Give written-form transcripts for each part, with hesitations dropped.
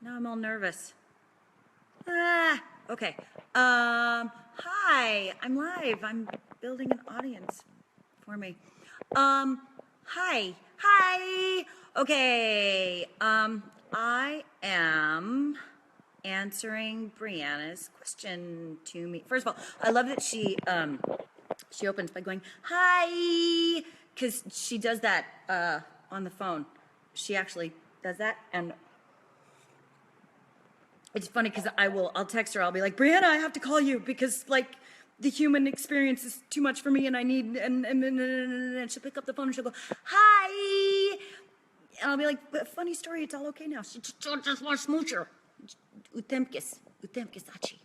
Now I'm all nervous. Okay. Hi, I'm live. I'm building an audience for me. Hi. Okay. I am answering Brianna's question to me. First of all, I love that she opens by going, hi, because she does that on the phone. She actually does that, and it's funny because I'll text her. I'll be like, Brianna, I have to call you because like the human experience is too much for me, and I need and she'll pick up the phone and she'll go, hi, and I'll be like, funny story, it's all okay now. She just want to smooch her. Utemkis achi.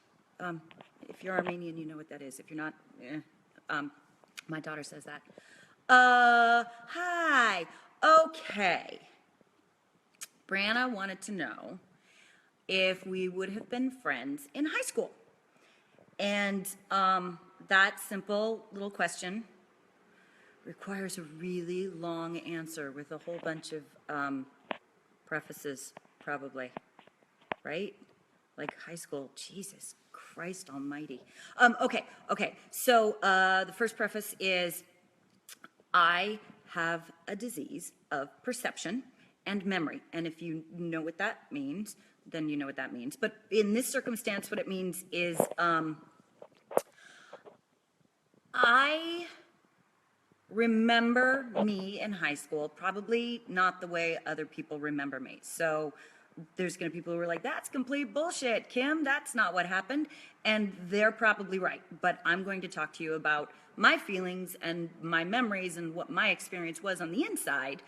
If you're Armenian, you know what that is. If you're not, my daughter says that. Hi. Okay. Brianna wanted to know if we would have been friends in high school. And that simple little question requires a really long answer with a whole bunch of prefaces, probably, right? Like high school, Jesus Christ almighty. Okay, so the first preface is I have a disease of perception and memory. And if you know what that means, then you know what that means. But in this circumstance, what it means is I remember me in high school, probably not the way other people remember me. So there's going to be people who are like, that's complete bullshit, Kim, that's not what happened. And they're probably right. But I'm going to talk to you about my feelings and my memories and what my experience was on the inside,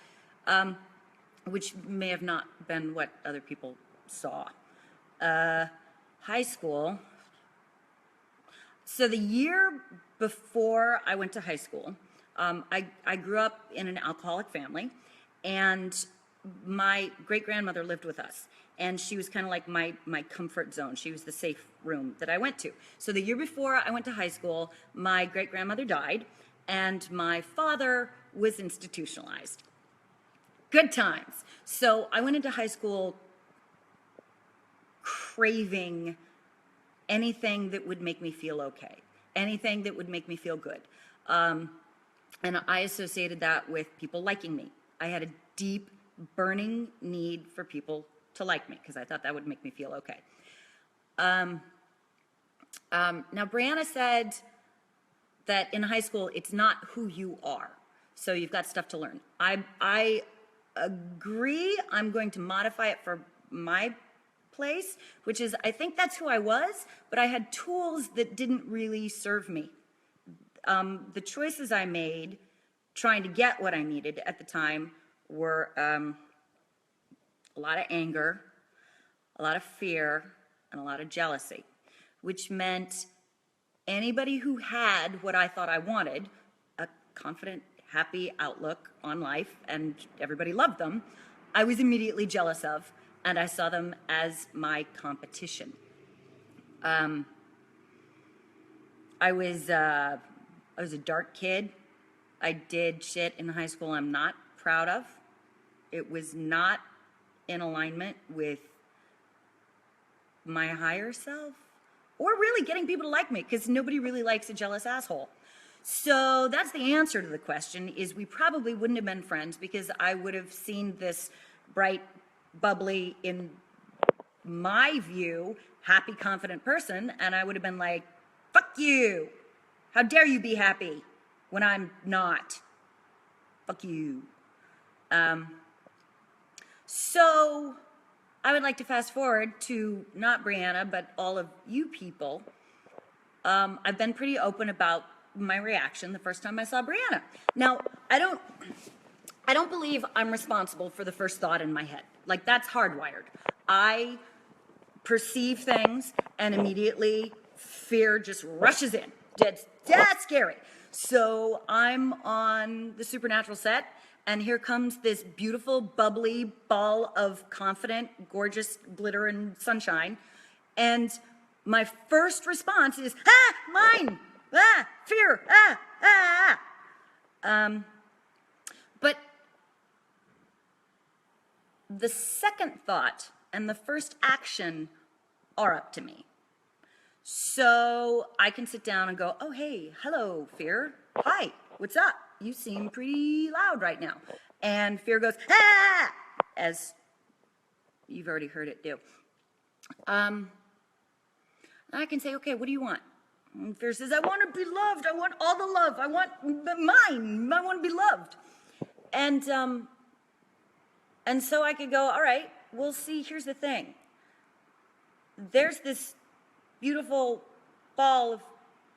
which may have not been what other people saw. High school. So the year before I went to high school, I grew up in an alcoholic family, and my great-grandmother lived with us, and she was kind of like my comfort zone. She was the safe room that I went to. So the year before I went to high school, my great-grandmother died, and my father was institutionalized. Good times. So I went into high school craving anything that would make me feel okay, anything that would make me feel good. And I associated that with people liking me. I had a deep, burning need for people to like me because I thought that would make me feel okay. Now, Brianna said that in high school, it's not who you are. So you've got stuff to learn. I agree. I'm going to modify it for my place, which is I think that's who I was, but I had tools that didn't really serve me. The choices I made trying to get what I needed at the time were a lot of anger, a lot of fear, and a lot of jealousy, which meant anybody who had what I thought I wanted, a confident, happy outlook on life, and everybody loved them, I was immediately jealous of, and I saw them as my competition. I was a dark kid. I did shit in high school I'm not proud of. It was not in alignment with my higher self or really getting people to like me, because nobody really likes a jealous asshole. So that's the answer to the question, is we probably wouldn't have been friends because I would have seen this bright, bubbly, in my view, happy, confident person, and I would have been like, fuck you. How dare you be happy when I'm not? Fuck you. So I would like to fast forward to not Brianna, but all of you people. I've been pretty open about my reaction the first time I saw Brianna. Now, I don't believe I'm responsible for the first thought in my head. Like, that's hardwired. I perceive things and immediately fear just rushes in. That's scary. So I'm on the Supernatural set, and here comes this beautiful, bubbly ball of confident, gorgeous glitter and sunshine. And my first response is, mine, fear, But the second thought and the first action are up to me. So I can sit down and go, oh, hey, hello, fear. Hi, what's up? You seem pretty loud right now. And fear goes, ah, as you've already heard it do. I can say, okay, what do you want? And fear says, I want to be loved. I want all the love. I want mine. I want to be loved. And so I could go, all right, we'll see. Here's the thing. There's this beautiful ball of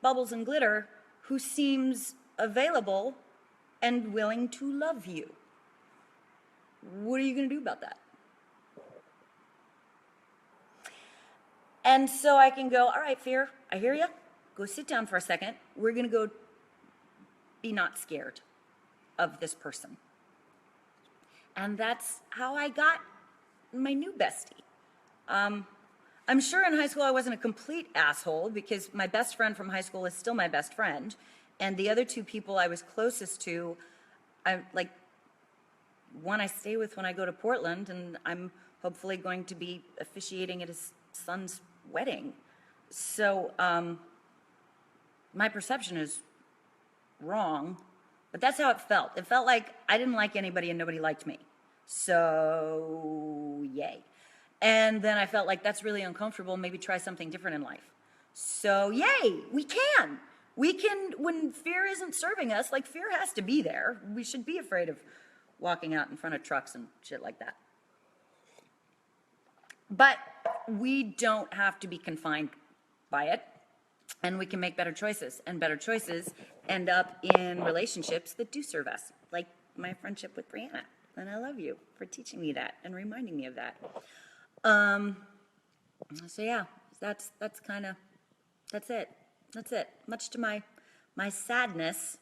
bubbles and glitter who seems available and willing to love you. What are you going to do about that? And so I can go, all right, fear, I hear you. Go sit down for a second. We're going to go be not scared of this person. And that's how I got my new bestie. I'm sure in high school I wasn't a complete asshole because my best friend from high school is still my best friend. And the other two people I was closest to, one I stay with when I go to Portland, and I'm hopefully going to be officiating at his son's wedding. So my perception is wrong, but that's how it felt. It felt like I didn't like anybody and nobody liked me. So yay. And then I felt like that's really uncomfortable. Maybe try something different in life. So yay, we can. We can, when fear isn't serving us, like fear has to be there. We should be afraid of walking out in front of trucks and shit like that. But we don't have to be confined by it, and we can make better choices, and better choices end up in relationships that do serve us, like my friendship with Brianna. And I love you for teaching me that and reminding me of that. So yeah, that's it. That's it. Much to my sadness,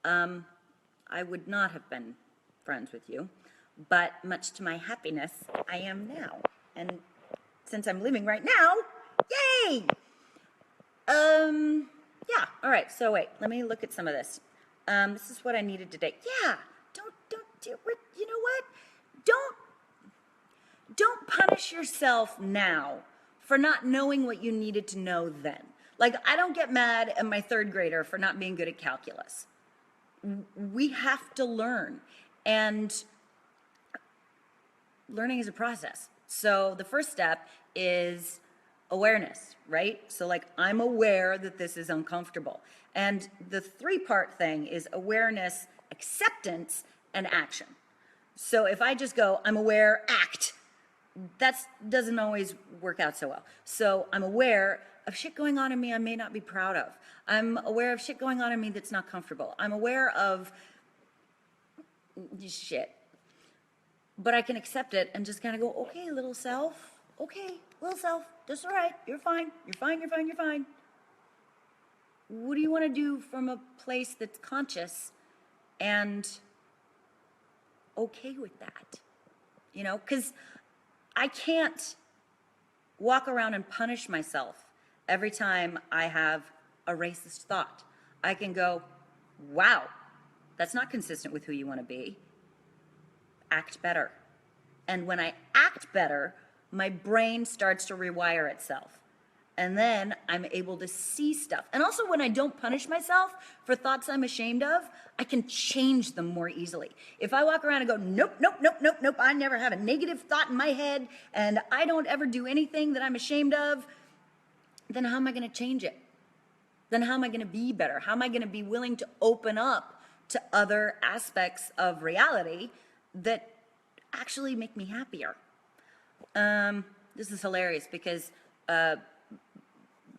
I would not have been friends with you, but much to my happiness, I am now. And since I'm living right now, yay! Yeah, all right, so wait, let me look at some of this. This is what I needed today. Yeah, don't do it. You know what? Don't punish yourself now for not knowing what you needed to know then. Like, I don't get mad at my third grader for not being good at calculus. We have to learn, and learning is a process. So the first step is awareness, right? So like, I'm aware that this is uncomfortable. And the three-part thing is awareness, acceptance, and action. So if I just go, I'm aware, act, that doesn't always work out so well. So I'm aware of shit going on in me I may not be proud of. I'm aware of shit going on in me that's not comfortable. I'm aware of shit. But I can accept it and just kind of go, okay, little self. Okay, little self, that's all right. You're fine. You're fine, you're fine, you're fine. What do you want to do from a place that's conscious and okay with that? You know, because I can't walk around and punish myself every time I have a racist thought. I can go, wow, that's not consistent with who you want to be. Act better. And when I act better, my brain starts to rewire itself. And then I'm able to see stuff. And also when I don't punish myself for thoughts I'm ashamed of, I can change them more easily. If I walk around and go, nope, nope, nope, nope, nope, I never have a negative thought in my head, and I don't ever do anything that I'm ashamed of, then how am I going to change it? Then how am I going to be better? How am I going to be willing to open up to other aspects of reality that actually make me happier? This is hilarious because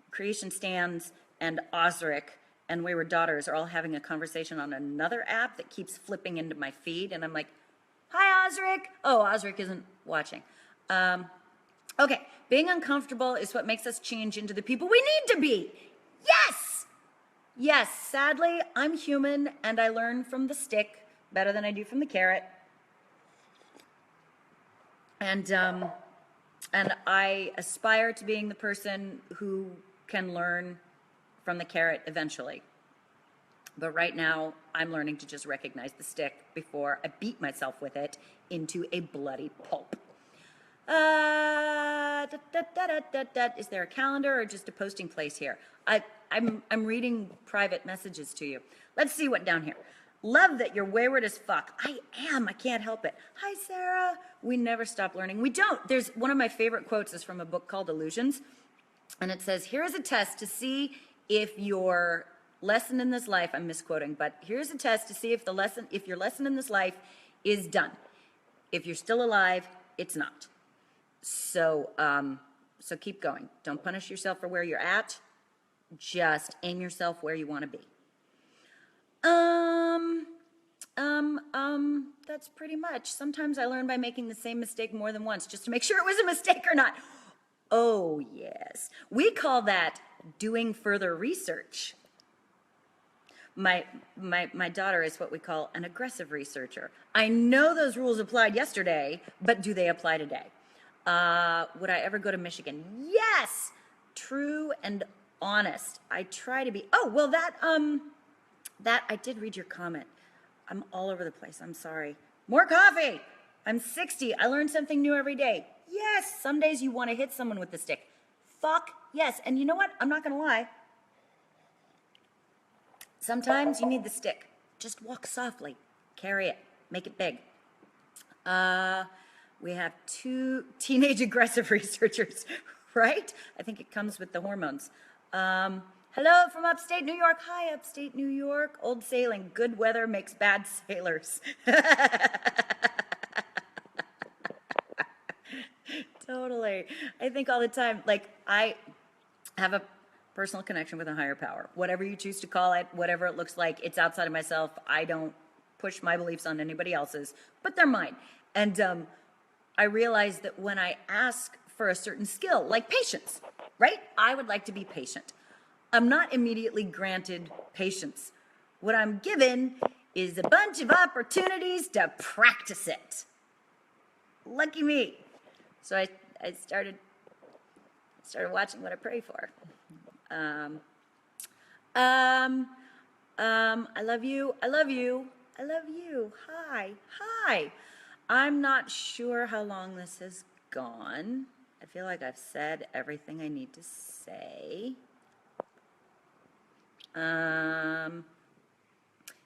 Creation Stands and Osric and Wayward Daughters are all having a conversation on another app that keeps flipping into my feed, and I'm like, hi, Osric. Oh, Osric isn't watching. Okay, being uncomfortable is what makes us change into the people we need to be. Yes! Yes, sadly, I'm human, and I learn from the stick better than I do from the carrot. And I aspire to being the person who can learn from the carrot eventually. But right now, I'm learning to just recognize the stick before I beat myself with it into a bloody pulp. Is there a calendar or just a posting place here? I'm reading private messages to you. Let's see what down here. Love that you're wayward as fuck. I am. I can't help it. Hi, Sarah. We never stop learning. We don't. There's one of my favorite quotes is from a book called Illusions. And it says, here is a test to see if your lesson in this life, I'm misquoting, but here's a test to see if your lesson in this life is done. If you're still alive, it's not. So, so keep going. Don't punish yourself for where you're at. Just aim yourself where you want to be. That's pretty much. Sometimes I learn by making the same mistake more than once just to make sure it was a mistake or not. Oh, yes. We call that doing further research. My daughter is what we call an aggressive researcher. I know those rules applied yesterday, but do they apply today? Would I ever go to Michigan? Yes! True and honest. I try to be. Oh, well, that I did read your comment. I'm all over the place. I'm sorry. More coffee! I'm 60. I learn something new every day. Yes, some days you want to hit someone with the stick. Fuck yes. And you know what? I'm not going to lie. Sometimes you need the stick. Just walk softly. Carry it. Make it big. We have 2 teenage aggressive researchers, right? I think it comes with the hormones. Hello from upstate New York. Hi, upstate New York. Old sailing. Good weather makes bad sailors. Totally. I think all the time, like, I have a personal connection with a higher power. Whatever you choose to call it, whatever it looks like, it's outside of myself. I don't push my beliefs on anybody else's, but they're mine. And I realize that when I ask for a certain skill, like patience, right? I would like to be patient. I'm not immediately granted patience. What I'm given is a bunch of opportunities to practice it. Lucky me. So I started watching what I pray for. I love you. I love you. I love you. Hi. Hi. I'm not sure how long this has gone. I feel like I've said everything I need to say.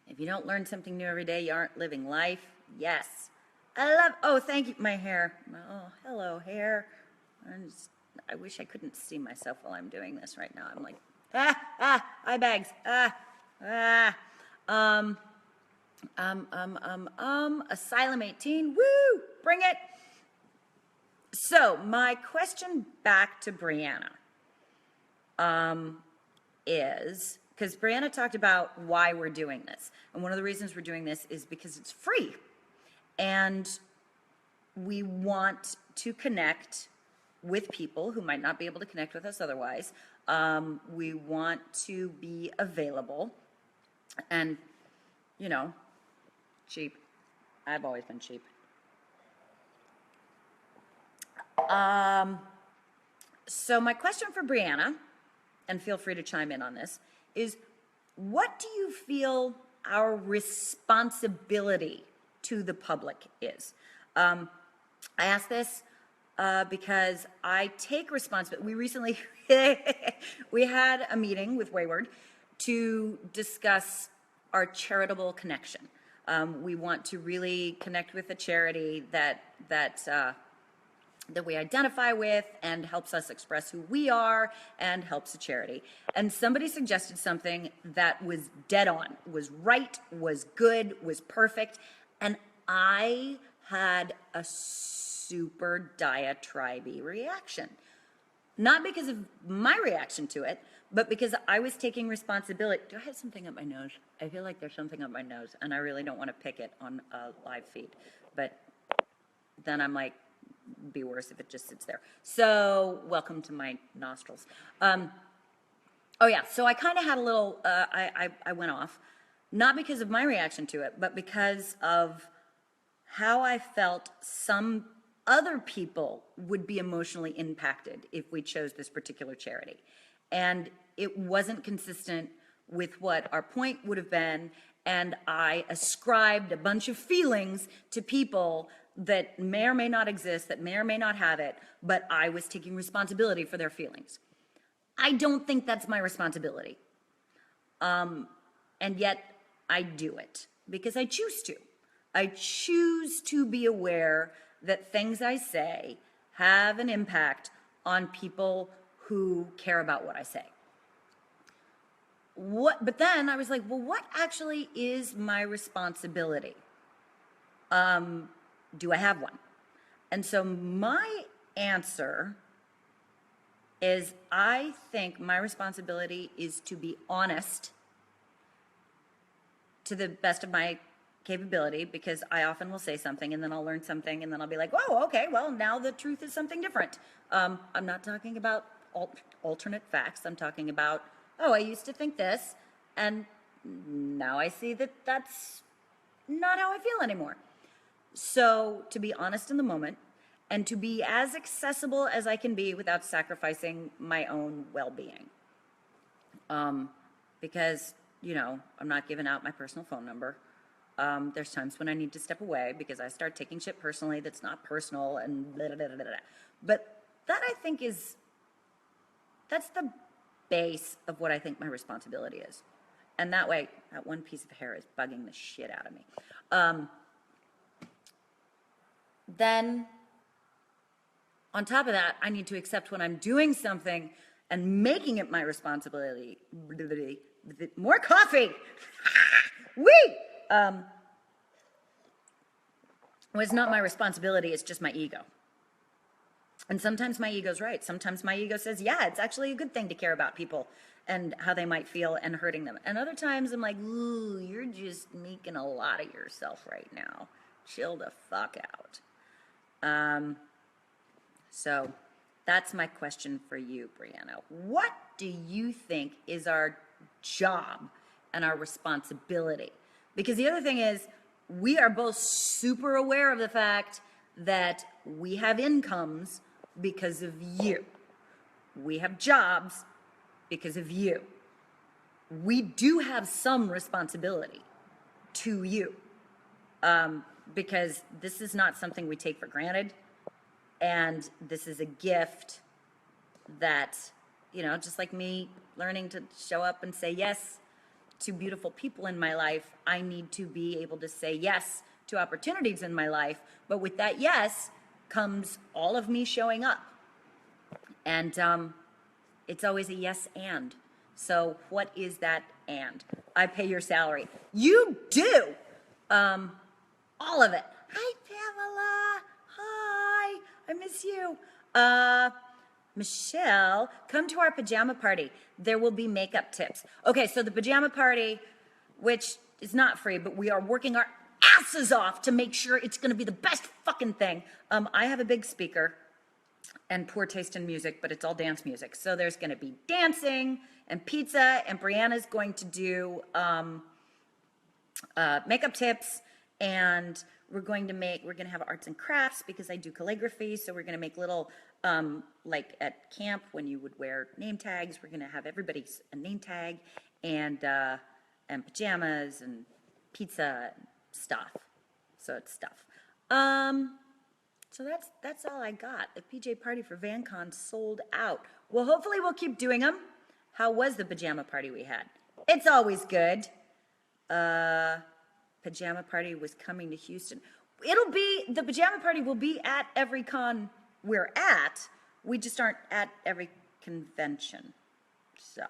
If you don't learn something new every day, you aren't living life. Yes. Oh, thank you. My hair. Oh, hello, hair. I wish I couldn't see myself while I'm doing this right now. I'm like, eye bags. Asylum 18. Woo! Bring it. So, my question back to Brianna is, because Brianna talked about why we're doing this. And one of the reasons we're doing this is because it's free. And we want to connect with people who might not be able to connect with us otherwise. We want to be available. And, you know, cheap. I've always been cheap. So my question for Brianna, and feel free to chime in on this, is what do you feel our responsibility to the public is? I ask this because I take responsibility. We recently, we had a meeting with Wayward to discuss our charitable connection. We want to really connect with a charity that we identify with and helps us express who we are and helps a charity. And somebody suggested something that was dead on, was right, was good, was perfect. And I had a super diatribe reaction. Not because of my reaction to it, but because I was taking responsibility. Do I have something up my nose? I feel like there's something up my nose, and I really don't want to pick it on a live feed. But then I'm like, be worse if it just sits there. So welcome to my nostrils. Oh yeah, so I kind of had a little, I went off, not because of my reaction to it, but because of how I felt some other people would be emotionally impacted if we chose this particular charity. And it wasn't consistent with what our point would have been, and I ascribed a bunch of feelings to people that may or may not exist, that may or may not have it, but I was taking responsibility for their feelings. I don't think that's my responsibility. And yet I do it because I choose to. I choose to be aware that things I say have an impact on people who care about what I say. But then I was like, well, what actually is my responsibility? Do I have one? And so my answer is I think my responsibility is to be honest to the best of my capability, because I often will say something and then I'll learn something and then I'll be like, oh, okay, well, now the truth is something different. I'm not talking about alternate facts. I'm talking about, oh, I used to think this and now I see that that's not how I feel anymore. So to be honest in the moment and to be as accessible as I can be without sacrificing my own well-being. Because, you know, I'm not giving out my personal phone number. There's times when I need to step away because I start taking shit personally that's not personal and blah, blah, blah, blah, blah. But that I think that's the base of what I think my responsibility is. And that way, that one piece of hair is bugging the shit out of me. Then, on top of that, I need to accept when I'm doing something and making it my responsibility. More coffee! Whee! Well, it's not my responsibility, it's just my ego. And sometimes my ego's right. Sometimes my ego says, yeah, it's actually a good thing to care about people and how they might feel and hurting them. And other times I'm like, ooh, you're just making a lot of yourself right now. Chill the fuck out. So that's my question for you, Brianna. What do you think is our job and our responsibility? Because the other thing is, we are both super aware of the fact that we have incomes because of you. We have jobs because of you. We do have some responsibility to you, because this is not something we take for granted. And this is a gift that, you know, just like me learning to show up and say yes to beautiful people in my life, I need to be able to say yes to opportunities in my life. But with that yes comes all of me showing up. And it's always a yes and. So what is that and? I pay your salary. You do. All of it. Hi, Pamela. Hi. I miss you. Michelle, come to our pajama party. There will be makeup tips. Okay, so the pajama party, which is not free, but we are working our asses off to make sure it's going to be the best fucking thing. I have a big speaker and poor taste in music, but it's all dance music. So there's going to be dancing and pizza, and Brianna's going to do makeup tips, and we're going to have arts and crafts because I do calligraphy. So we're going to make little, like at camp when you would wear name tags, we're going to have everybody's a name tag, and pajamas and pizza and stuff. So it's stuff. So that's all I got. The PJ party for VanCon sold out. Well, hopefully we'll keep doing them. How was the pajama party we had? It's always good. Pajama party was coming to Houston. The pajama party will be at every con we're at. We just aren't at every convention. So,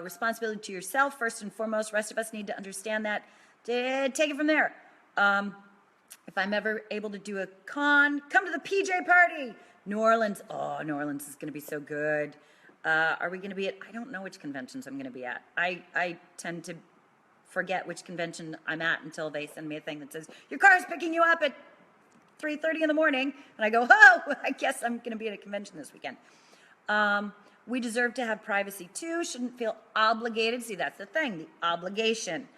responsibility to yourself, first and foremost. Rest of us need to understand that. Take it from there. If I'm ever able to do a con, come to the PJ party. New Orleans. Oh, New Orleans is going to be so good. Are we going to be at, I don't know which conventions I'm going to be at. I tend to forget which convention I'm at until they send me a thing that says, your car is picking you up at 3:30 in the morning. And I go, oh, I guess I'm going to be at a convention this weekend. We deserve to have privacy too. Shouldn't feel obligated. See, that's the thing, the obligation.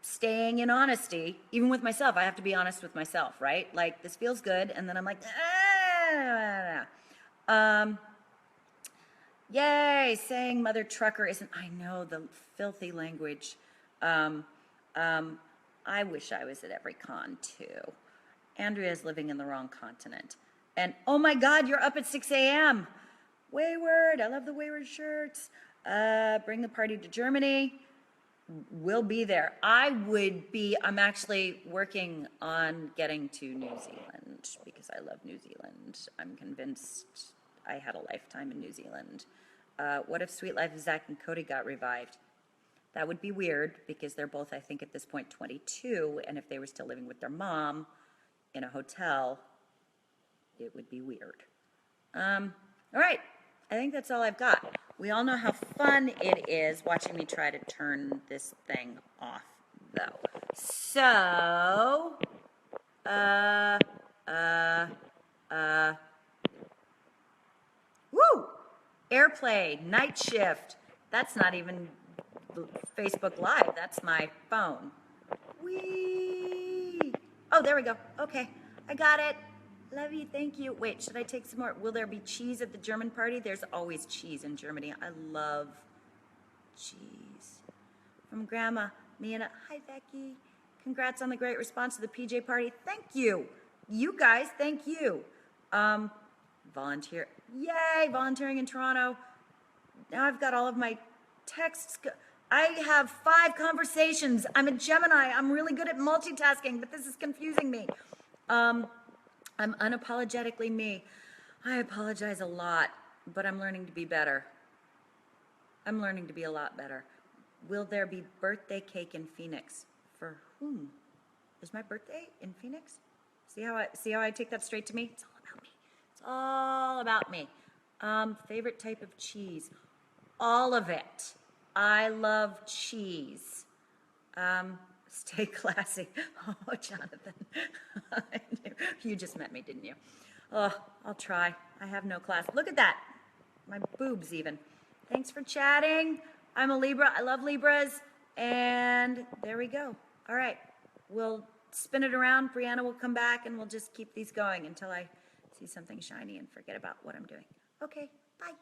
Staying in honesty, even with myself. I have to be honest with myself, right? Like, this feels good. And then I'm like, yay, saying mother trucker isn't, I know, the filthy language. I wish I was at every con too. Andrea's living in the wrong continent. And oh my God, you're up at 6 a.m. Wayward, I love the Wayward shirts. Bring the party to Germany. We'll be there. I'm actually working on getting to New Zealand because I love New Zealand. I'm convinced I had a lifetime in New Zealand. What if Sweet Life of Zach and Cody got revived? That would be weird because they're both, I think, at this point 22, and if they were still living with their mom in a hotel, it would be weird. All right, I think that's all I've got. We all know how fun it is watching me try to turn this thing off, though. So, woo! Airplay, night shift. That's not even Facebook Live, that's my phone. Whee! Oh, there we go. Okay, I got it. Love you, thank you. Wait, should I take some more? Will there be cheese at the German party? There's always cheese in Germany. I love cheese. From Grandma, Miana. Hi, Becky. Congrats on the great response to the PJ party. Thank you. You guys, thank you. Volunteer. Yay, volunteering in Toronto. Now I've got all of my texts. I have 5 conversations. I'm a Gemini. I'm really good at multitasking, but this is confusing me. I'm unapologetically me. I apologize a lot, but I'm learning to be better. I'm learning to be a lot better. Will there be birthday cake in Phoenix? For whom? Is my birthday in Phoenix? See how I take that straight to me? It's all about me. It's all about me. Favorite type of cheese? All of it. I love cheese. Stay classy. Oh, Jonathan. You just met me, didn't you? Oh, I'll try. I have no class. Look at that. My boobs even. Thanks for chatting. I'm a Libra. I love Libras. And there we go. All right. We'll spin it around. Brianna will come back and we'll just keep these going until I see something shiny and forget about what I'm doing. Okay. Bye.